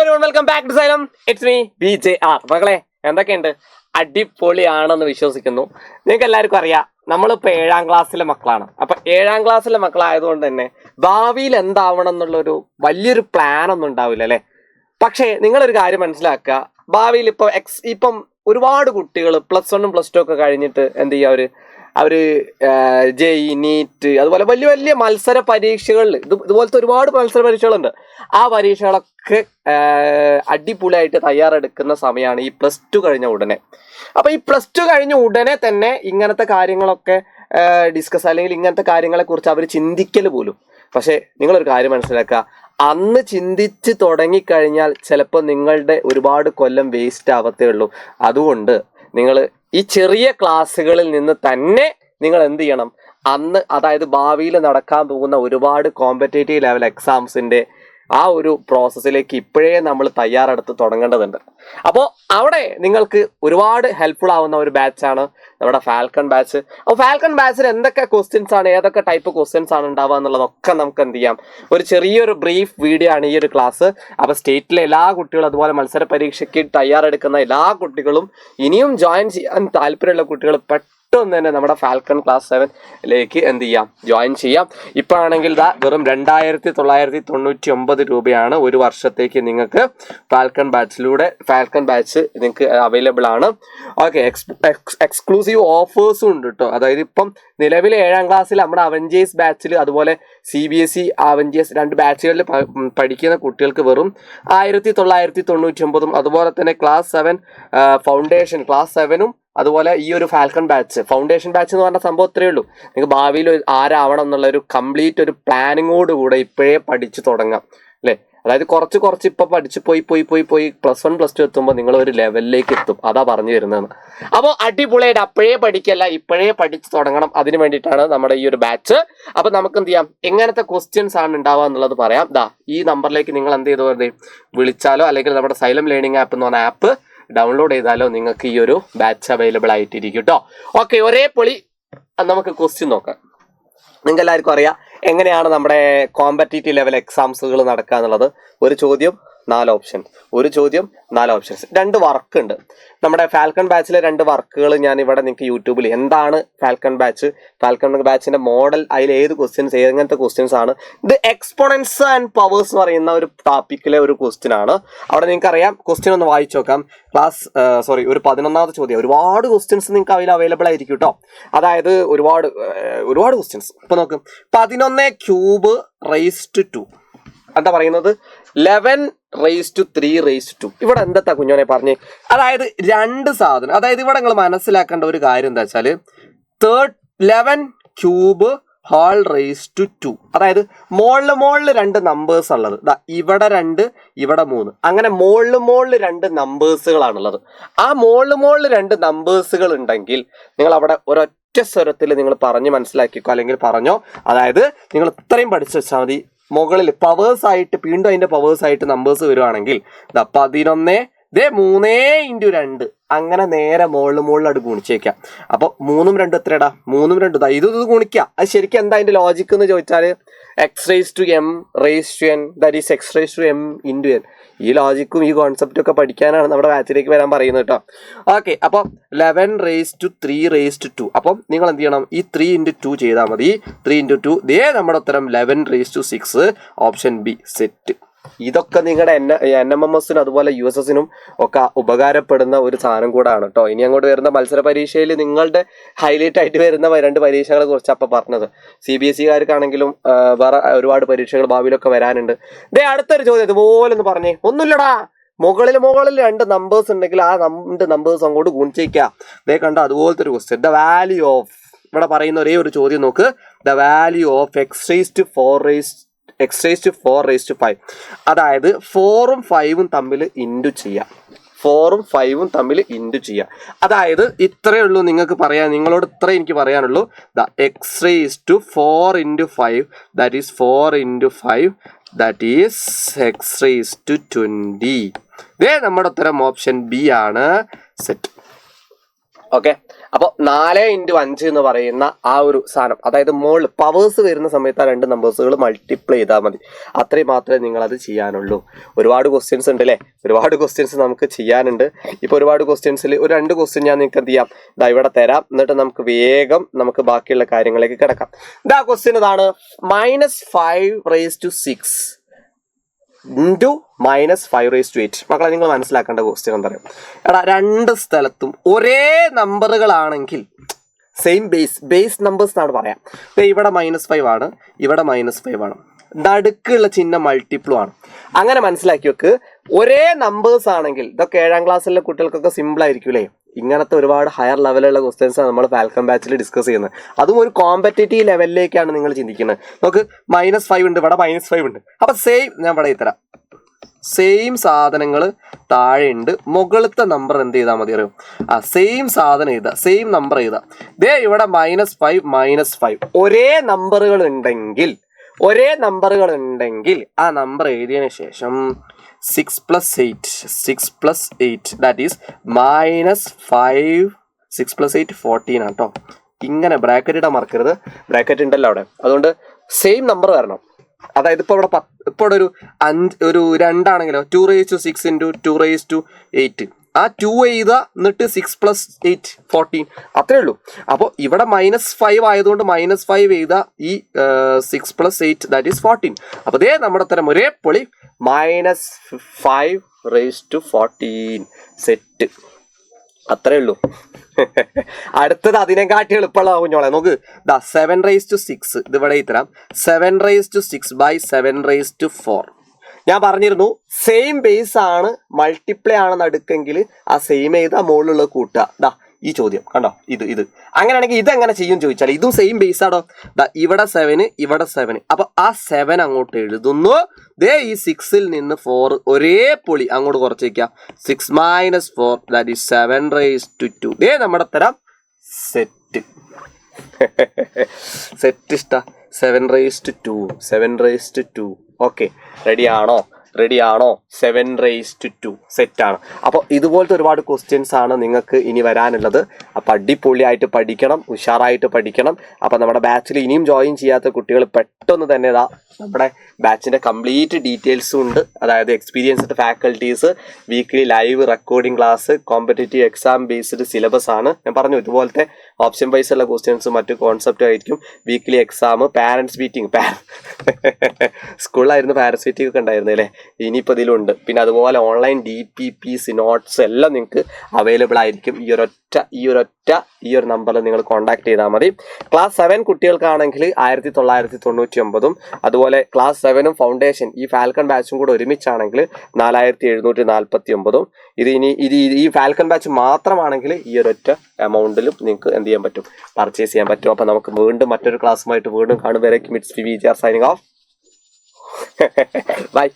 Welcome back to Xylem. It's me BJR. മക്കളെ എന്തൊക്കെയുണ്ട്? അടിപൊളിയാണെന്ന് വിശ്വസിക്കുന്നു. നിങ്ങൾക്ക് എല്ലാവർക്കും അറിയാം, നമ്മളിപ്പോൾ 7ാം ക്ലാസ്സിലെ മക്കളാണ്. അപ്പം 7ാം ക്ലാസ്സിലെ മക്കളായതുകൊണ്ട് തന്നെ ഭാവിയിൽ എന്താവണം എന്നുള്ളൊരു വലിയൊരു പ്ലാൻ ഒന്നും ഉണ്ടാവില്ല അല്ലേ. പക്ഷേ നിങ്ങളൊരു കാര്യം മനസ്സിലാക്കുക, ഭാവിയിൽ ഇപ്പം ഒരുപാട് കുട്ടികൾ +1 +2 ഒക്കെ കഴിഞ്ഞിട്ട് എന്ത് ചെയ്യുക, അവർ JEE നീറ്റ് അതുപോലെ വലിയ വലിയ മത്സര പരീക്ഷകളിൽ ഇതുപോലത്തെ ഒരുപാട് മത്സര പരീക്ഷകളുണ്ട്. ആ പരീക്ഷകളൊക്കെ അടിപൊളിയായിട്ട് തയ്യാറെടുക്കുന്ന സമയമാണ് ഈ +2 കഴിഞ്ഞ ഉടനെ. അപ്പോൾ ഈ +2 കഴിഞ്ഞ ഉടനെ തന്നെ ഇങ്ങനത്തെ കാര്യങ്ങളൊക്കെ ഡിസ്കസ് അല്ലെങ്കിൽ ഇങ്ങനത്തെ കാര്യങ്ങളെക്കുറിച്ച് അവർ ചിന്തിക്കൽ പോലും. പക്ഷേ നിങ്ങളൊരു കാര്യം മനസ്സിലാക്കുക, അന്ന് ചിന്തിച്ച് തുടങ്ങിക്കഴിഞ്ഞാൽ ചിലപ്പോൾ നിങ്ങളുടെ ഒരുപാട് കൊല്ലം വേസ്റ്റ് ആവത്തേ ഉള്ളൂ. അതുകൊണ്ട് നിങ്ങൾ ഈ ചെറിയ ക്ലാസ്സുകളിൽ നിന്ന് തന്നെ നിങ്ങൾ എന്ത് ചെയ്യണം, അന്ന് അതായത് ഭാവിയിൽ നടക്കാൻ പോകുന്ന ഒരുപാട് കോമ്പറ്റേറ്റീവ് ലെവൽ എക്സാംസിൻ്റെ ആ ഒരു പ്രോസസ്സിലേക്ക് ഇപ്പോഴേ നമ്മൾ തയ്യാറെടുത്ത് തുടങ്ങേണ്ടതുണ്ട്. അപ്പോൾ അവിടെ നിങ്ങൾക്ക് ഒരുപാട് ഹെൽപ്ഫുൾ ആവുന്ന ഒരു ബാച്ചാണ് നമ്മുടെ ഫാൽക്കൺ ബാച്ച്. അപ്പോൾ ഫാൽക്കൺ ബാച്ചിൽ എന്തൊക്കെ ക്വസ്റ്റ്യൻസ് ആണ്, ഏതൊക്കെ ടൈപ്പ് ക്വസ്റ്റ്യൻസ് ആണ് ഉണ്ടാവുക എന്നുള്ളതൊക്കെ നമുക്ക് എന്ത് ചെയ്യാം, ഒരു ചെറിയൊരു ബ്രീഫ് വീഡിയോ ആണ് ഈ ഒരു ക്ലാസ്. അപ്പോൾ സ്റ്റേറ്റിലെ എല്ലാ കുട്ടികളും അതുപോലെ മത്സര പരീക്ഷയ്ക്ക് തയ്യാറെടുക്കുന്ന എല്ലാ കുട്ടികളും ഇനിയും ജോയിൻ ചെയ്യാൻ താല്പര്യമുള്ള കുട്ടികൾ പെട്ടെന്ന് തന്നെ നമ്മുടെ ഫാൽക്കൺ ക്ലാസ് 7 എന്ത് ചെയ്യാം, ജോയിൻ ചെയ്യാം. ഇപ്പോൾ ആണെങ്കിൽ വെറും 2999 രൂപയാണ് ഒരു വർഷത്തേക്ക് നിങ്ങൾക്ക് ഫാൽക്കൺ ബാച്ച് നിങ്ങൾക്ക് അവൈലബിൾ ആണ്. ഓക്കെ, എക്സ്ക്ലൂസീവ് ഓഫേഴ്സും ഉണ്ട് കേട്ടോ. അതായത് ഇപ്പം നിലവിലെ 7ാം ക്ലാസ്സിൽ നമ്മുടെ അവഞ്ചേഴ്സ് ബാച്ചിൽ അതുപോലെ CBSE അവഞ്ചേഴ്സ് 2 ബാച്ചുകളിൽ പഠിക്കുന്ന കുട്ടികൾക്ക് വെറും 1999 അതുപോലെ തന്നെ ക്ലാസ് 7 ഫൗണ്ടേഷൻ ക്ലാസ് 7 അതുപോലെ ഈ ഒരു ഫാൽക്കൺ ബാച്ച് ഫൗണ്ടേഷൻ ബാച്ച് എന്ന് പറഞ്ഞ സംഭവം ഇത്രയേ ഉള്ളൂ. നിങ്ങൾക്ക് ഭാവിയിൽ ആരാവണം എന്നുള്ള ഒരു കംപ്ലീറ്റ് ഒരു പ്ലാനിങ്ങോടുകൂടെ ഇപ്പോഴേ പഠിച്ചു തുടങ്ങാം അല്ലേ. അതായത് കുറച്ച് ഇപ്പം പഠിച്ച് പോയി +1 +2 എത്തുമ്പോൾ നിങ്ങൾ ഒരു ലെവലിലേക്ക് എത്തും. അതാ പറഞ്ഞു വരുന്നതെന്ന്. അപ്പോൾ അടിപൊളിയായിട്ട് അപ്പോഴേ പഠിക്കല്ല, ഇപ്പോഴേ പഠിച്ച് തുടങ്ങണം. അതിന് വേണ്ടിയിട്ടാണ് നമ്മുടെ ഈ ഒരു ബാച്ച്. അപ്പോൾ നമുക്ക് എന്ത് ചെയ്യാം, എങ്ങനത്തെ ക്വസ്റ്റ്യൻസ് ആണ് ഉണ്ടാവുക എന്നുള്ളത് പറയാം. ഈ നമ്പറിലേക്ക് നിങ്ങൾ എന്ത് ചെയ്തോ വിളിച്ചാലോ അല്ലെങ്കിൽ നമ്മുടെ സൈലം ലേണിംഗ് ആപ്പ് എന്ന് പറഞ്ഞ ആപ്പ് ഡൗൺലോഡ് ചെയ്താലോ നിങ്ങൾക്ക് ഈ ഒരു ബാച്ച് അവൈലബിൾ ആയിട്ടിരിക്കും കേട്ടോ. ഓക്കെ, ഒരേ പൊളി. നമുക്ക് ക്വസ്റ്റ്യൻ നോക്കാം. നിങ്ങൾക്ക് എല്ലാവർക്കും അറിയാം എങ്ങനെയാണ് നമ്മുടെ കോമ്പറ്റേറ്റീവ് ലെവൽ എക്സാംസുകൾ നടക്കുക എന്നുള്ളത്. ഒരു ചോദ്യം 4 ഓപ്ഷൻസ്, ഒരു ചോദ്യം 4 ഓപ്ഷൻസ്. 2 വർക്ക് ഉണ്ട് നമ്മുടെ ഫാൽക്കൺ ബാച്ചിലെ. 2 വർക്കുകൾ ഞാൻ ഇവിടെ നിങ്ങൾക്ക് യൂട്യൂബിൽ എന്താണ് ഫാൽക്കൺ ബാച്ചിന്റെ മോഡൽ, അതിൽ ഏത് ക്വസ്റ്റ്യൻസ്, എങ്ങനത്തെ ക്വസ്റ്റ്യൻസ് ആണ് ഇത്, എക്സ്പോണൻസ് ആൻഡ് പവേഴ്സ് എന്ന് പറയുന്ന ഒരു ടോപ്പിക്കിലെ ഒരു ക്വസ്റ്റ്യൻ ആണ്. അവിടെ നിങ്ങൾക്ക് അറിയാം, ക്വസ്റ്റ്യൻ ഒന്ന് വായിച്ചു നോക്കാം. ഒരു 11ാമത്തെ ചോദ്യം. ഒരുപാട് ക്വസ്റ്റ്യൻസ് നിങ്ങൾക്ക് അതിൽ അവൈലബിൾ ആയിരിക്കും കേട്ടോ. അതായത് ഒരുപാട് ക്വസ്റ്റ്യൻസ്. ഇപ്പൊ നോക്കും, 11³ എന്താ പറയുന്നത്, 11⁻³ ഇവിടെ എന്താ കുഞ്ഞോനെ പറഞ്ഞേ. അതായത് 2 സാധനം. അതായത് ഇവിടെ നിങ്ങൾ മനസ്സിലാക്കേണ്ട ഒരു കാര്യം എന്താ വെച്ചാൽ 11³ അതായത് മുകളിൽ 2 നമ്പേഴ്സ് ഉള്ളത്. ഇവിടെ 2 ഇവിടെ 3 അങ്ങനെ മുകളിൽ 2 നമ്പേഴ്സുകളാണുള്ളത്. ആ മുകളിൽ 2 നമ്പേഴ്സുകൾ ഉണ്ടെങ്കിൽ നിങ്ങൾ അവിടെ ഒരൊറ്റ സ്വരത്തിൽ നിങ്ങൾ പറഞ്ഞ് മനസ്സിലാക്കിക്കോ, അല്ലെങ്കിൽ പറഞ്ഞോ. അതായത് നിങ്ങൾ ഇത്രയും പഠിച്ചു വെച്ചാൽ മതി. മുകളിൽ പവേഴ്സ് ആയിട്ട് വീണ്ടും അതിന്റെ പവേഴ്സ് ആയിട്ട് നമ്പേഴ്സ് വരുവാണെങ്കിൽ 11 3 × 2 അങ്ങനെ നേരെ മുകളിൽ ഗുണിച്ചേക്കാം. അപ്പോൾ 3ഉം 2 എത്രടാ, 3ഉം 2 ഇത് ഗുണിക്കുക. അത് ശരിക്കും എന്താ അതിന്റെ ലോജിക്ക് എന്ന് ചോദിച്ചാൽ x⁻m⁻n x⁻m × n. ഈ ലോജിക്കും ഈ കോൺസെപ്റ്റും ഒക്കെ പഠിക്കാനാണ് നമ്മുടെ ബാച്ചിലേക്ക് വരാൻ പറയുന്നത് കേട്ടോ. ഓക്കെ, അപ്പോൾ 11⁻³ അപ്പം നിങ്ങൾ എന്ത് ചെയ്യണം, ഈ 3 × 2 ചെയ്താൽ മതി. 3 × 2 നമ്മുടെ ഉത്തരം 11⁻6 ഓപ്ഷൻ ബി സെറ്റ്. ഇതൊക്കെ നിങ്ങളുടെ NMMSനും അതുപോലെ USSനും ഒക്കെ ഉപകാരപ്പെടുന്ന ഒരു സാധനം കൂടാണ് കേട്ടോ. ഇനി അങ്ങോട്ട് വരുന്ന മത്സര പരീക്ഷയിൽ നിങ്ങളുടെ ഹൈലൈറ്റ് ആയിട്ട് വരുന്ന 2 പരീക്ഷകളെ കുറിച്ച് അപ്പം പറഞ്ഞത്. CBSEക്കാർക്കാണെങ്കിലും വേറെ ഒരുപാട് പരീക്ഷകൾ ഭാവിയിലൊക്കെ വരാനുണ്ട്. അടുത്തൊരു ചോദ്യം ഇതുപോലെ ഒന്ന് പറഞ്ഞേ. ഒന്നുമില്ലടാ, മുകളിൽ 2 നമ്പേഴ്സ് ഉണ്ടെങ്കിൽ ആ 2 നമ്പേഴ്സ് അങ്ങോട്ട് ഗുണിച്ചേക്കുക. കണ്ടോ, അതുപോലത്തെ ഒരു ക്വസ്റ്റ്യൻ. ദ വാല്യൂ ഓഫ് ഇവിടെ പറയുന്ന ഒരേ ഒരു ചോദ്യം നോക്ക്. ദ വാല്യൂ ഓഫ് x⁻⁴5 അതായത് 4ഉം 5ഉം തമ്മിൽ ഇൻറ്റു ചെയ്യുക. 4ഉം 5ഉം തമ്മിൽ ഇൻറ്റു ചെയ്യുക. അതായത് ഇത്രയേ ഉള്ളൂ നിങ്ങൾക്ക് പറയാൻ, നിങ്ങളോട് ഇത്ര എനിക്ക് പറയാനുള്ളൂ. x⁴ × 5 that is 4 × 5 that is x⁻20. നമ്മുടെ ഉത്തരം ഓപ്ഷൻ ബി ആണ് സെറ്റ്. ഓക്കെ. അപ്പോൾ 4x5 എന്ന് പറയുന്ന ആ ഒരു സാധനം, അതായത് മോൾ പവേഴ്സ് വരുന്ന സമയത്ത് ആ രണ്ട് നമ്പേഴ്സുകൾ മൾട്ടിപ്ലൈ ചെയ്താൽ മതി. അത്രയും മാത്രമേ നിങ്ങളത് ചെയ്യാനുള്ളൂ. ഒരുപാട് ക്വസ്റ്റ്യൻസ് ഉണ്ട് അല്ലേ, ഒരുപാട് ക്വസ്റ്റ്യൻസ് നമുക്ക് ചെയ്യാനുണ്ട്. ഇപ്പോൾ ഒരുപാട് ക്വസ്റ്റ്യൻസിൽ ഒരു 2 ക്വസ്റ്റ്യൻ ഞാൻ നിങ്ങൾക്ക് എന്ത് ചെയ്യാം, ഇതാ ഇവിടെ തരാം. എന്നിട്ട് നമുക്ക് വേഗം നമുക്ക് ബാക്കിയുള്ള കാര്യങ്ങളിലേക്ക് കിടക്കാം. ഇതാ ക്വസ്റ്റ്യൻ ഇതാണ്, -5⁻6 ഇൻറ്റു -5�8. മക്കളെ നിങ്ങൾ മനസ്സിലാക്കേണ്ട ക്വസ്റ്റ്യൻ എന്താ പറയുക, എടാ രണ്ട് സ്ഥലത്തും ഒരേ നമ്പറുകളാണെങ്കിൽ സെയിം ബേസ് നമ്പേഴ്സ് എന്നാണ് പറയാം. ഇവിടെ -5 ആണ്, ഇവിടെ -5 ആണ്, നടുക്കുള്ള ചിഹ്നം മൾട്ടിപ്ലൂ ആണ്. അങ്ങനെ മനസ്സിലാക്കി വെക്ക്. ഒരേ നമ്പേഴ്സ് ആണെങ്കിൽ, ഇതൊക്കെ 7ാം ക്ലാസ്സിലെ കുട്ടികൾക്കൊക്കെ സിമ്പിൾ ആയിരിക്കും അല്ലേ. ഇങ്ങനത്തെ ഒരുപാട് ഹയർ ലെവലുള്ള ക്വസ്റ്റ്യൻസാണ് നമ്മൾ ഫാൽക്കൺ ബാച്ചിൽ ഡിസ്കസ് ചെയ്യുന്നത്. അതും ഒരു കോമ്പറ്റേറ്റീവ് ലെവലിലേക്കാണ് നിങ്ങൾ ചിന്തിക്കുന്നത്. നമുക്ക് -5 ഉണ്ട്, ഇവിടെ -5 ഉണ്ട്. അപ്പം സെയിം, ഞാൻ ഇവിടെ തരാം, സെയിം സാധനങ്ങൾ താഴെ ഉണ്ട്, മുകളിലത്തെ നമ്പർ എന്ത് ചെയ്താൽ മതി അറിയോ, സെയിം സാധനം എഴുതുക, സെയിം നമ്പർ എഴുതുക. ദേ ഇവിടെ -5 ഒരേ നമ്പറുകൾ ഉണ്ടെങ്കിൽ ആ നമ്പർ എഴുതിയതിനു ശേഷം 6 + 8 ദാറ്റ് ഈസ് -5. 6 + 8 14 ആണ് കേട്ടോ. ഇങ്ങനെ ബ്രാക്കറ്റ് ഇടാൻ മറക്കരുത്, ബ്രാക്കറ്റ് ഉണ്ടല്ലോ അവിടെ. അതുകൊണ്ട് സെയിം നമ്പർ വരണം. അതായത് ഇപ്പോൾ ഇവിടെ ഇപ്പോൾ ഇവിടെ ഒരു 2 ആണെങ്കിലോ 2�6 × 2�8, ആ 2 എഴുതുക, എന്നിട്ട് 6 + 8 14, അത്രേ ഉള്ളൂ. അപ്പോൾ ഇവിടെ -5 ആയതുകൊണ്ട് -5 എഴുതുക, ഈ 6 + 8 ദാറ്റ് ഈസ് 14. അപ്പോൾ അതേ നമ്മുടെ തരം ഒരേ പൊളി, -5⁻14 സെറ്റ്, അത്രേ ഉള്ളൂ. അടുത്തത് അതിനെക്കാട്ടി എളുപ്പമുള്ള കുഞ്ഞോളെ നോക്ക്, 7�6 ഇത് ഇവിടെ തരാം, 7�6 / 7�4. ഞാൻ പറഞ്ഞിരുന്നു സെയിം ബേസ് ആണ്, മൾട്ടിപ്ലൈ ആണെന്ന് അടുക്കെങ്കിൽ ആ സെയിം ചെയ്താ മുകളിലുള്ള കൂട്ടുക. ദാ ഈ ചോദ്യം കണ്ടോ, ഇത് അങ്ങനെയാണെങ്കിൽ ഇതെങ്ങനെ ചെയ്യും ചോദിച്ചാൽ, ഇതും സെയിം ബേസ് ആണോ. ഇവിടെ 7, ഇവിടെ 7, അപ്പൊ ആ 7 അങ്ങോട്ട് എഴുതുന്നു. ദേ ഈ 6ൽ നിന്ന് 4 ഒരേ പൊളി അങ്ങോട്ട് കുറച്ച് വയ്ക്കുക. 6 - 4 ദാറ്റ് ഈസ് 7⁻². ദേ നമ്മുടെ തരം സെറ്റ്. സെറ്റ് ഇഷ്ട 7⁻². ഓക്കെ, റെഡിയാണോ? 7⁻². സെറ്റാണ്. അപ്പോൾ ഇതുപോലത്തെ ഒരുപാട് ക്വസ്റ്റ്യൻസ് ആണ് നിങ്ങൾക്ക് ഇനി വരാനുള്ളത്. അപ്പോൾ അടിപൊളിയായിട്ട് പഠിക്കണം, ഉഷാറായിട്ട് പഠിക്കണം. അപ്പോൾ നമ്മുടെ ബാച്ചിൽ ഇനിയും ജോയിൻ ചെയ്യാത്ത കുട്ടികൾ പെട്ടെന്ന് തന്നെ ഇതാ നമ്മുടെ ബാച്ചിൻ്റെ കംപ്ലീറ്റ് ഡീറ്റെയിൽസും ഉണ്ട്. അതായത് experienced faculties, weekly live recording class, competitive exam based syllabus ആണ്. ഞാൻ പറഞ്ഞു ഇതുപോലത്തെ ഓപ്ഷൻ വൈസ് ഉള്ള ക്വസ്റ്റ്യൻസും മറ്റു കോൺസെപ്റ്റും ആയിരിക്കും. വീക്ക്ലി എക്സാം, പാരൻസ് മീറ്റിംഗ്, സ്കൂളിലായിരുന്നു പാരൻസ് മീറ്റിംഗ് ഒക്കെ ഉണ്ടായിരുന്നു അല്ലേ, ഇനിയിപ്പോൾ ഇതിലുണ്ട്. പിന്നെ അതുപോലെ ഓൺലൈൻ DPPs നോട്ട്സ് എല്ലാം നിങ്ങൾക്ക് അവൈലബിൾ ആയിരിക്കും. ഈ ഒരു നമ്പറിൽ നിങ്ങൾ കോൺടാക്ട് ചെയ്താൽ മതി. ക്ലാസ് 7 കുട്ടികൾക്കാണെങ്കിൽ 1999, അതുപോലെ ക്ലാസ് 7ഉം ഫൗണ്ടേഷൻ ഈ ഫാൽക്കൺ ബാച്ചും കൂടെ ഒരുമിച്ചാണെങ്കിൽ 4749. ഈ ഫാൽക്കൺ ബാച്ച് മാത്രമാണെങ്കിൽ ഈ ഒരൊറ്റ എമൗണ്ടിലും നിങ്ങൾക്ക് എന്ത് ചെയ്യാൻ പറ്റും, പർച്ചേസ് ചെയ്യാൻ പറ്റും. അപ്പോൾ നമുക്ക് വീണ്ടും മറ്റൊരു ക്ലാസ്സുമായിട്ട് വീണ്ടും കാണുമ്പോഴേക്കും it's VJR signing off. By.